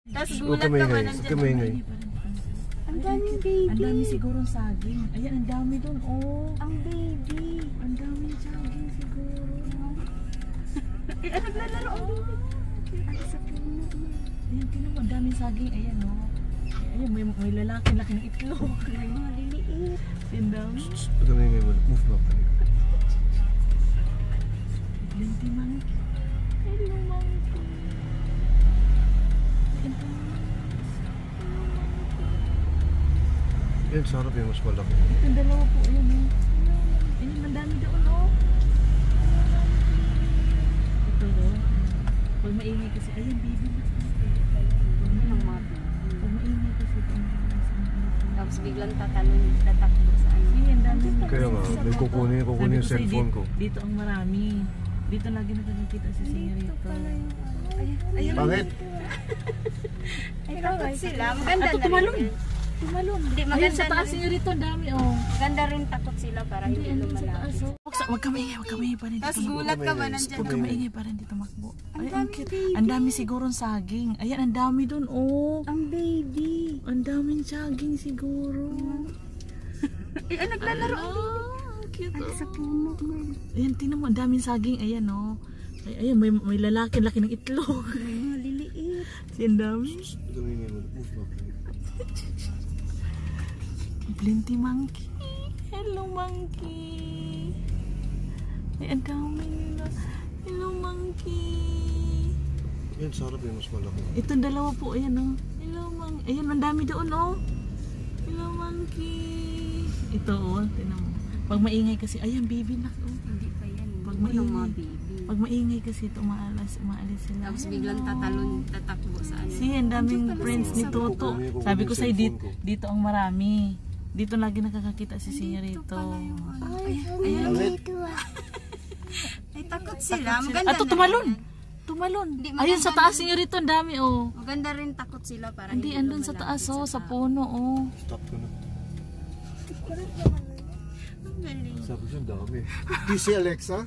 Tapos gulat ka ba nandiyan? Ang daming baby. Ang dami sigurong saging. Ayan, ang dami dun, oh. Ang baby. Ang daming saging siguro. Naglalaro ang baby. Ano sa puno? Ayan, tinan mo, ang daming saging. Ayan, oh. Ayan, may lalaki ng itlog. May mga liliit. Ang dami. Ito na yung move back. Linty monkey. Hello, monkey. Ito. Yan, sarap yung mas malaki. Itong dalawa po, ayan, oh. Ayan, ang dami doon, oh. Ito, oh. Pag maingay kasi, ayan, baby na. Pag maingay kasi ito. Tapos biglang tatakbo sa ano. Ayan, dami. Kaya nga, may kukunin yung cellphone ko. Dito ang marami. Dito lagi nakakita si Senyorito. Ayun. Bakit? Ay, takot sila. Maganda Ato, na tumalon. rin. Tumalon. Hindi, Ayun, maganda sa taas na rin. Senyorito, ang dami, oh. Maganda rin takot sila para hindi Andun sa taas, lumalapit. oh. Huwag ka maingay pa rin dito. Tapos gulat ka ba nandiyan? Huwag ka maingay pa rin dito, Makbo. Ang Ay, daming cute. baby. Ang dami sigurong saging. Ayan, ang dami dun, oh. Ang baby. Ang daming saging siguro. Ay, naglalaro ang baby. Ang cute, Ano oh. sa puno man. Ayan, tingnan mo, ang daming saging. Ayan, oh. Ay, ayan, may laki ng itlog. May mga liliit. Ang dami. Ito na yung move back. Plenty monkey. Hello, monkey. Ay, ang dami nila. Hello, monkey. Yan, sarap yung mas malaki. Itong dalawa po, ayan, oh. Hello, monkey. Ayan, ang dami doon, oh. Hello, monkey. Ito, oh, tinan mo. Pag maingay kasi, ayan, baby na, oh. Hindi pa yan. Pag Pag mga maingay. baby. Pag maingay kasi ito, umaalis sila. Tapos Hello. biglang tatakbo sa ano. Si, ang daming Andun pala friends si ni Isabel. Toto. Kukunin Sabi ko yung sa'yo, cellphone ko. dito ang marami. Dito lagi nakakakita si Senyorito. Ayan. Bakit? Ay, takot sila. Maganda Ato, na tumalon! rin yan. Tumalon! Hindi, Ayun sa maganda taas, na- Senyorito, ang dami, oh. Maganda rin takot sila para Hindi, andun sa lumalapit taas, oh, sa tao. puno, oh. Stop ko na. Ang galing. Sabi siya, dami. Di si Alexa?